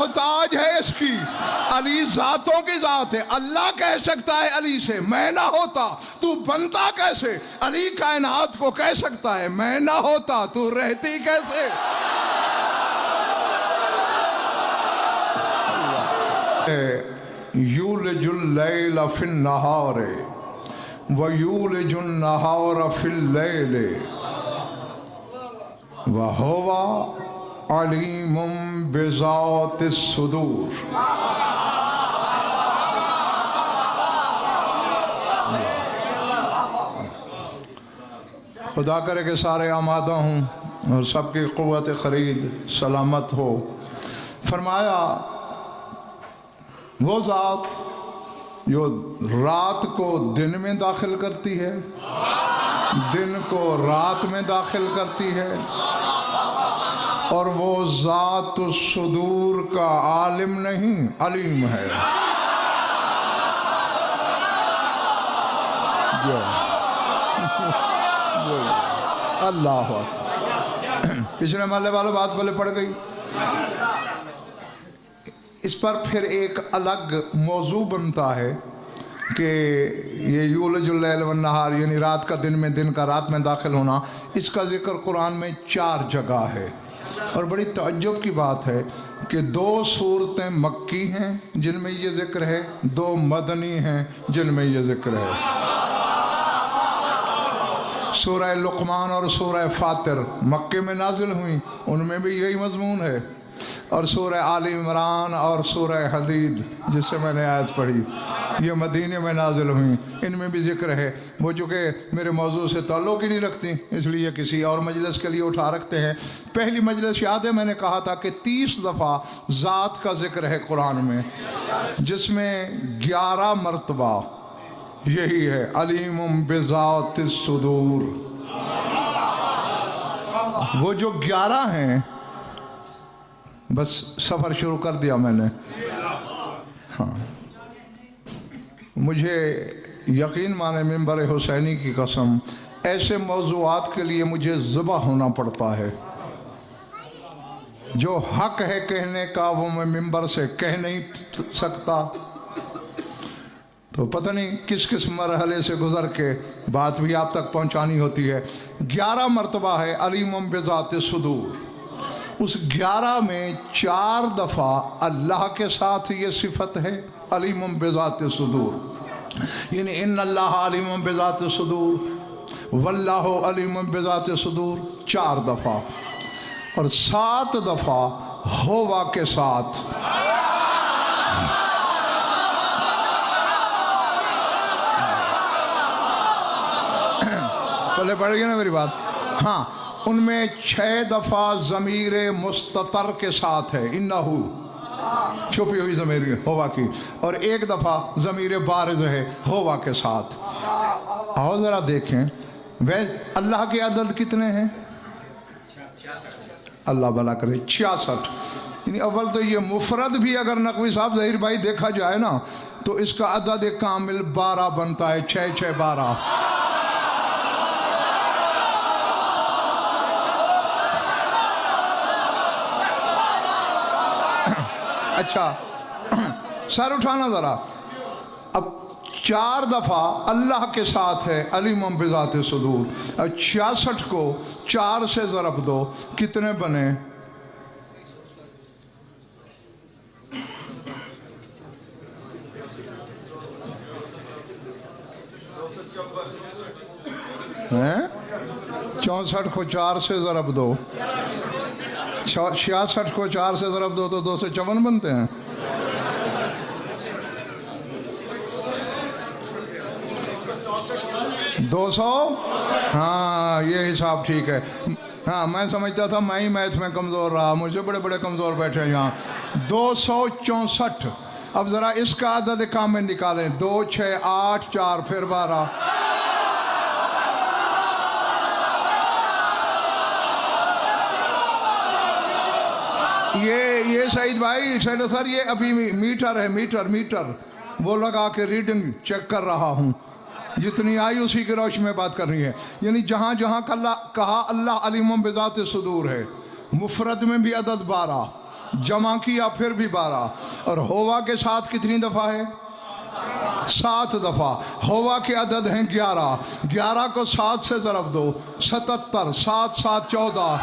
मोहताज है इसकी। अली जातों की जात है। अल्लाह कह सकता है अली से मैं ना होता तू बनता कैसे। अली कायनात को कह सकता है मैं ना होता तू रहती कैसे। यूलजुल लैल फिन नहार व यूलजुन नहार फिल लैल व हुवा अलीमुम बिज़ातिस सुदूर। खुदा करे कि सारे आमादा हूँ और सबकी क़ुव्वत ख़रीद सलामत हो। फरमाया वो ज़ात जो रात को दिन में दाखिल करती है, दिन को रात में दाखिल करती है, और वो ज़ात सुदूर का आलिम नहीं अलीम है। अल्लाह पिछले महल्ले वालों बात पहले पड़ गई। इस पर फिर एक अलग मौजू बनता है कि ये यूलजुल लैल वन नहार यानी रात का दिन में, दिन का रात में दाखिल होना, इसका जिक्र कुरान में 4 जगह है। और बड़ी तअज्जुब की बात है कि 2 सूरतें मक्की हैं जिनमें ये जिक्र है, 2 मदनी हैं जिनमें ये जिक्र है। सूरह लुक़मान और सूरह फातिर मक्के में नाजिल हुई, उनमें भी यही मजमून है। और सूरह आल इमरान और सूरह हदीद जिससे मैंने आयत पढ़ी ये मदीने में नाजिल हुई, इनमें भी जिक्र है। वो चूँकि मेरे मौजू से ताल्लुक़ ही नहीं रखती इसलिए किसी और मजलिस के लिए उठा रखते हैं। पहली मजलिस याद है मैंने कहा था कि 30 दफ़ा ज़ात का जिक्र है कुरान में, जिसमें 11 मरतबा यही है अलीमुम बिज़ातिस सुदूर। वो जो 11 हैं, बस सफ़र शुरू कर दिया मैंने। हाँ, मुझे यकीन माने मिंबर हुसैनी की कसम, ऐसे मौज़ूआत के लिए मुझे ज़िबा होना पड़ता है। जो हक है कहने का वो मैं मिंबर से कह नहीं सकता, तो पता नहीं किस किस मरहले से गुज़र के बात भी आप तक पहुंचानी होती है। 11 मरतबा है अलीमुम बिज़ातिस सुदूर। उस 11 में 4 दफ़ा अल्लाह के साथ ये सिफत है अलीमुम बिज़ातिस सुदूर, यानी इन्नल्लाह अलीमुम बिज़ातिस सुदूर वल्लाहु अलीमुम बिज़ातिस सुदूर 4 दफ़ा। और 7 दफ़ा होवा के साथ पहले पड़ गई ना मेरी बात। हाँ, उनमें 6 दफ़ा ज़मीर मुस्ततर के साथ है इन्नहु, छुपी हुई ज़मीर होवा की, और 1 दफ़ा ज़मीर बारिज़ है होवा के साथ। आओ ज़रा देखें वे अल्लाह के अदद कितने हैं। अल्लाह भला करे 66। यानी अव्वल तो ये मुफरद भी अगर नकवी साहब ज़हीर भाई देखा जाए ना तो इसका अदद कामिल 12 बनता है। 6 6 12। अच्छा, सर उठाना ज़रा। अब 4 दफ़ा अल्लाह के साथ है अलीमुम बिज़ातिस सुदूर। अब 66 को 4 से ज़रब दो, कितने बने? हैं? 64 को 4 से ज़रब दो, 66 को 4 से ज़रब दो तो 254 बनते हैं। दो सौ, हाँ ये हिसाब ठीक है। हाँ, मैं समझता था मैं ही मैथ में कमज़ोर रहा, मुझे बड़े बड़े कमज़ोर बैठे हैं यहाँ। 264। अब ज़रा इसका अदद काम में निकालें। 2 6 8 4 फिर 12। ये सईद भाई सर ये अभी मीटर है, मीटर वो लगा के रीडिंग चेक कर रहा हूँ, जितनी आई उसी की रोशनी में बात करनी है। यानी जहाँ जहाँ कहा अल्लाह अलीमुम बिज़ातिस सुदूर है, मुफरद में भी अदद 12, जमा किया फिर भी 12, और होवा के साथ कितनी दफ़ा है? 7 दफ़ा। होवा के अदद हैं 11, 11 को 7 से ज़रब दो, 77, 7 7 14।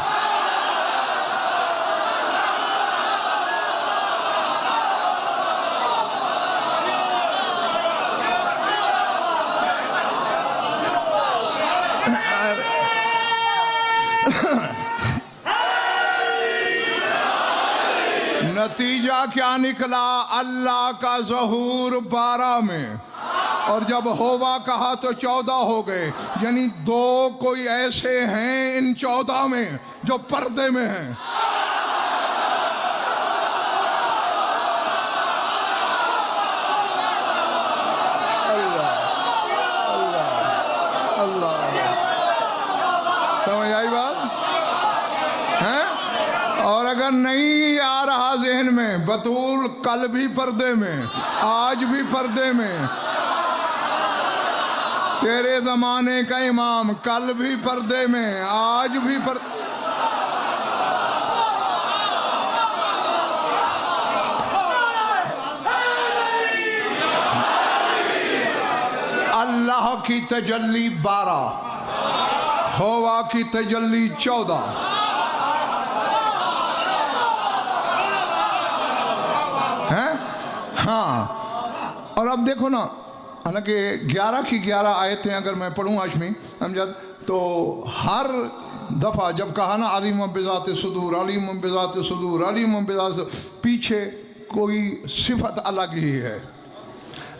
नतीजा क्या निकला? अल्लाह का ज़हूर 12 में, और जब होवा कहा तो 14 हो गए। यानी 2 कोई ऐसे हैं इन 14 में जो पर्दे में हैं। अल्लाह अल्लाह अल्लाह, समझ आई बात है? और अगर नहीं आ रहा जहन में, बतूल कल भी पर्दे में, आज भी पर्दे में, तेरे जमाने का इमाम कल भी पर्दे में, आज भी अल्लाह की तजल्ली 12, होवा की तजल्ली 14। हैं? हाँ, और अब देखो ना, हालांकि 11 की 11 आयतें अगर मैं पढ़ूँ हाशमी अमजद, तो हर दफ़ा जब कहा ना अलीम बिज़ात सुदूर, अलीम बिज़ात सुदूर, अलीम बिज़ात, पीछे कोई सिफत अलग ही है।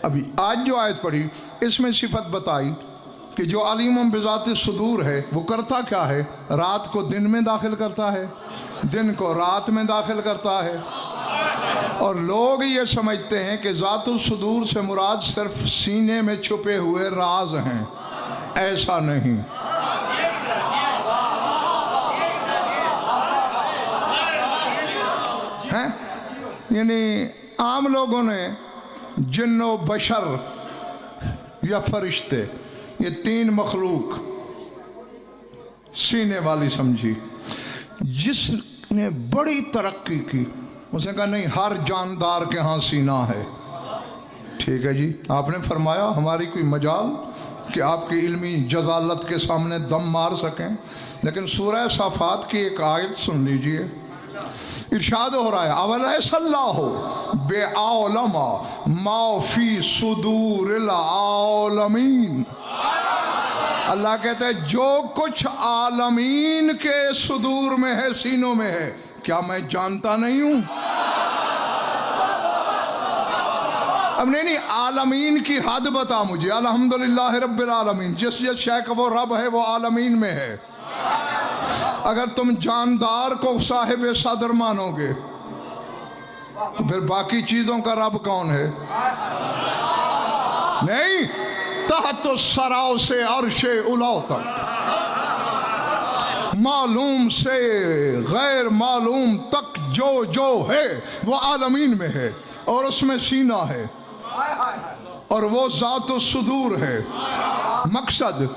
अभी आज जो आयत पढ़ी इसमें सिफत बताई कि जो अलीम बिज़ात सुदूर है वो करता क्या है? रात को दिन में दाखिल करता है, दिन को रात में दाखिल करता है। और लोग ये समझते हैं कि ज़ातुल सुदूर से मुराद सिर्फ सीने में छुपे हुए राज हैं। ऐसा नहीं। हैं? यानी आम लोगों ने जिन्नो बशर या फरिश्ते, ये 3 मखलूक सीने वाली समझी। जिसने बड़ी तरक्की की उसने कहा नहीं, हर जानदार के यहाँ सीना है। ठीक है जी, आपने फरमाया हमारी कोई मजाल कि आपकी इल्मी जजालत के सामने दम मार सकें। लेकिन सूरह साफात की एक आयत सुन लीजिए, इरशाद हो रहा है अवलैसल्लाहु बेऔलमा मा फी सुदूरिल आलमीन। अल्लाह कहता है जो कुछ आलमीन के सुदूर में है, सीनों में है, क्या मैं जानता नहीं हूं? अब नहीं, आलमीन की हद बता मुझे। अल्हम्दुलिल्लाह रब्बिल आलमीन, जिस शय का वो रब है वो आलमीन में है। अगर तुम जानदार को साहिब सदर मानोगे तो फिर बाकी चीजों का रब कौन है? नहीं, तहत सराव से अर्शे उलाओ तक, मालूम से गैर मालूम तक जो जो है वो आलमीन में है, और उसमें सीना है, और वो ज़ात सुदूर है। मकसद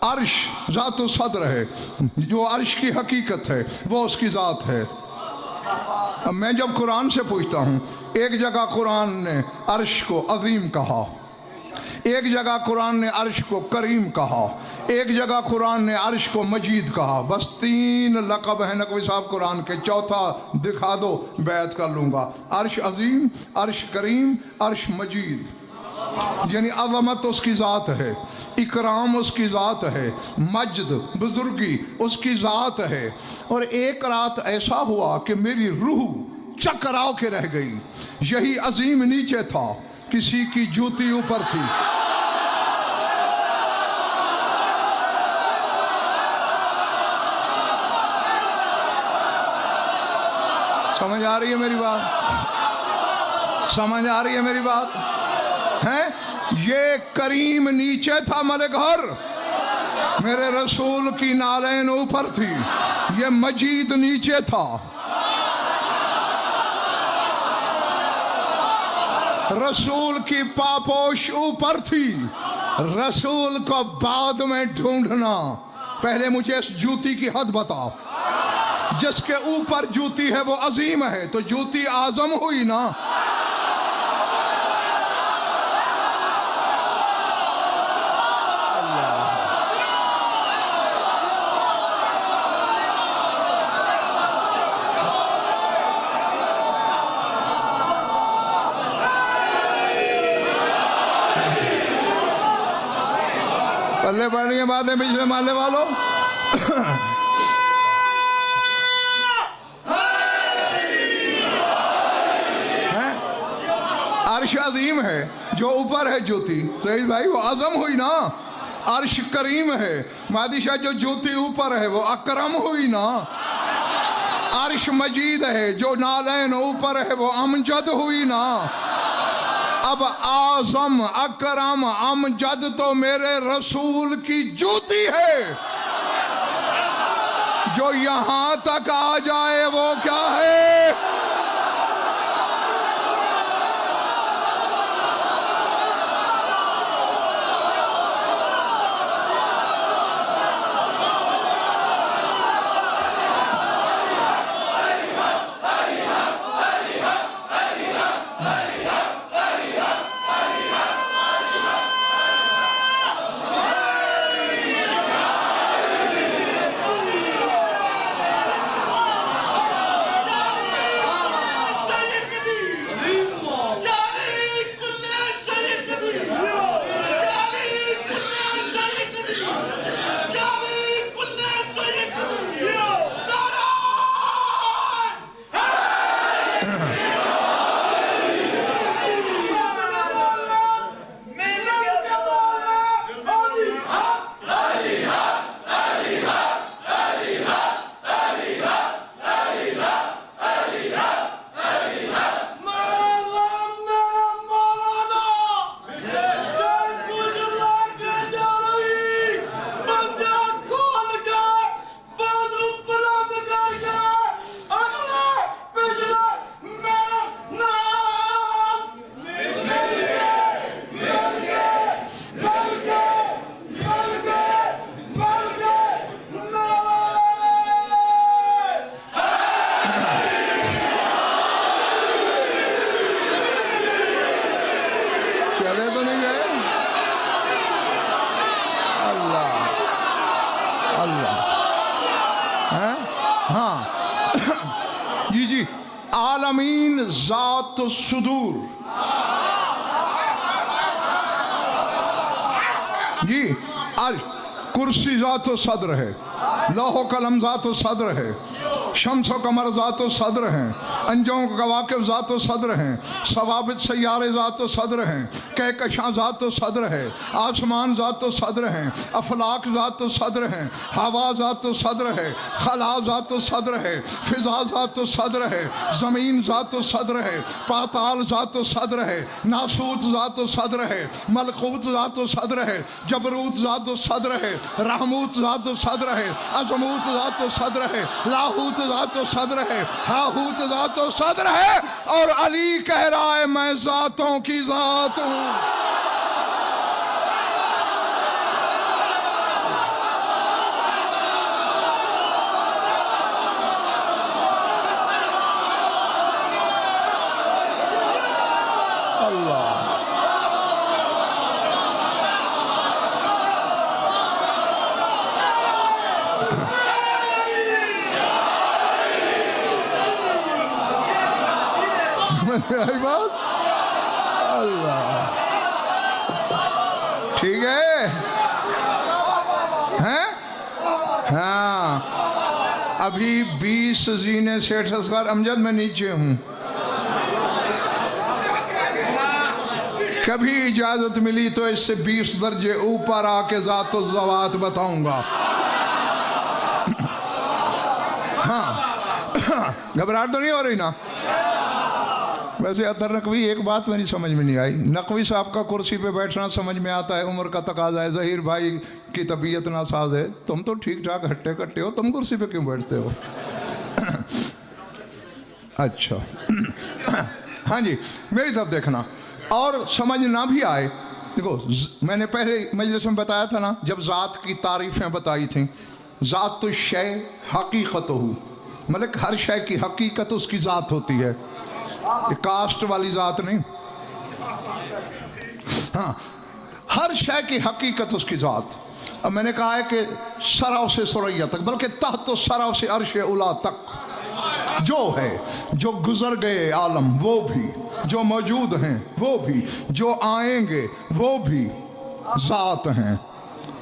अर्श ज़ात सदर है, जो अर्श की हकीकत है वो उसकी ज़ात है। अब मैं जब कुरान से पूछता हूँ, एक जगह कुरान ने अर्श को अजीम कहा, एक जगह कुरान ने अर्श को करीम कहा, एक जगह कुरान ने अर्श को मजीद कहा। बस 3 लक़ब हैं नकवी साहब कुरान के, चौथा दिखा दो बैत कर लूँगा। अर्श अजीम, अर्श करीम, अर्श मजीद। यानी अज़मत उसकी ज़ात है, इकराम उसकी ज़ात है, मजद बुजुर्गी उसकी ज़ात है। और एक रात ऐसा हुआ कि मेरी रूह चकराव के रह गई। यही अजीम नीचे था, किसी की जूती ऊपर थी। समझ आ रही है मेरी बात? समझ आ रही है मेरी बात? हैं? ये करीम नीचे था मलघर, मेरे रसूल की नालैन ऊपर थी। ये मजीद नीचे था, रसूल की पापोश ऊपर थी। रसूल को बाद में ढूंढना, पहले मुझे इस जूती की हद बताओ। जिसके ऊपर जूती है वो अजीम है, तो जूती आजम हुई ना। पल्ले पड़ने की बातें पिछले माले वालों। अर्श अजीम है, जो ऊपर है ज्योति, तो इस भाई वो आजम हुई ना। अर्श करीम है, मादिशा जो ज्योति ऊपर है वो अकरम हुई ना। अर्श मजीद है, जो नालैन ऊपर है वो अमजद हुई ना। अब आजम अकरम अमजद तो मेरे रसूल की जूती है। जो यहां तक आ जाए वो क्या है? आलमीन ज़ात सुदूर जी। अर्श कुर्सी ज़ात सद्र है, लौह कलम ज़ात सद्र है, शम्स व कमर ज़ात सद्र हैं, अंजुम कवाकिब ज़ात सद्र हैं, सवाबित सैयारे ज़ात सद्र हैं, कहकशां ज़ात सद्र है, आसमान ज़ात सद्र हैं, अफलाक ज़ात सद्र हैं, हवा ज़ात सद्र है, खला ज़ात सद्र है, फिजा ज़ात सद्र है, ज़मीन ज़ात सद्र है, पाताल ज़ात सद्र है, नासूत ज़ात सद्र है, मलकूत ज़ात सद्र है, जबरूत ज़ात सद्र है, रहमूत ज़ात सद्र है, अज़मूत ज़ात सद्र है, लाहूत ज़ात सद्र है, हाहूत ज़ात सद्र है। और अली कह रहा है मैं ज़ातों की ज़ात हूँ। बात अल्लाह ठीक है हैं? हाँ अभी 20 जीने सेठ असगर अमजद में नीचे हूँ। कभी इजाजत मिली तो इससे 20 दर्जे ऊपर आके ज़ातो ज़वात बताऊंगा। हाँ घबराहट तो नहीं हो रही ना? वैसे अतर नकवी एक बात मेरी समझ में नहीं आई। नकवी साहब का कुर्सी पे बैठना समझ में आता है, उम्र का तकाजा है, ज़हीर भाई की तबीयत नासाज है, तुम तो ठीक ठाक हट्टे कट्टे हो, तुम कुर्सी पे क्यों बैठते हो? अच्छा हाँ जी मेरी तरफ देखना। और समझ ना भी आए, देखो मैंने पहले मजलिस में बताया था ना, जब ज़ात की तारीफ़ें बताई थी, ज़ात तो शय हकीकत हो, मतलब हर शय की हकीकत उसकी ज़ात होती है, ये कास्ट वाली ज़ात नहीं। हाँ, हर शय की हकीकत उसकी ज़ात। अब मैंने कहा है कि सराव से सुरैया तक, बल्कि तहत सराव से अर्श उला तक जो है, जो गुजर गए आलम वो भी, जो मौजूद हैं वो भी, जो आएंगे वो भी ज़ात हैं।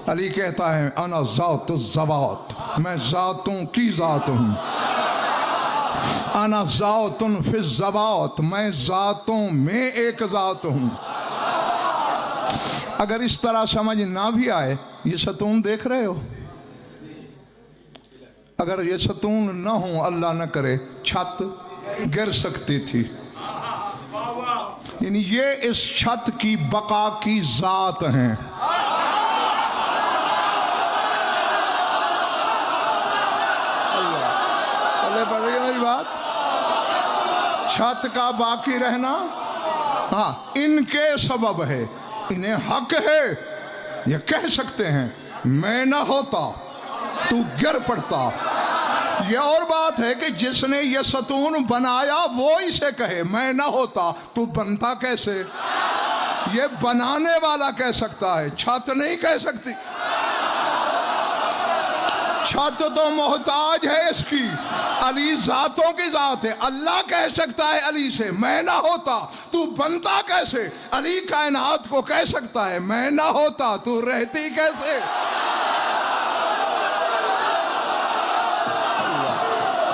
अली कहता है अना ज़ात ज़वात, मैं ज़ातों की ज़ात हूँ। अना ज़ातुन फि ज़वात, मैं ज़ातों में एक ज़ात हूँ। अगर इस तरह समझ ना भी आए, ये सतून देख रहे हो, अगर ये सतून ना हो, अल्लाह न करे, छत गिर सकती थी। यानी ये इस छत की बका की ज़ात हैं। पता मेरी बात, छत का बाकी रहना हाँ इनके सबब है, इन्हें हक है, ये कह सकते हैं मैं ना होता तू गिर पड़ता। ये और बात है कि जिसने ये सतून बनाया वो इसे कहे मैं ना होता तू बनता कैसे। ये बनाने वाला कह सकता है, छत नहीं कह सकती। छत तो मोहताज है इसकी, अली ज़ातों की ज़ात है। अल्लाह कह सकता है अली से मैं ना होता तू बनता कैसे। अली कायनात को कह सकता है मैं ना होता तू रहती कैसे।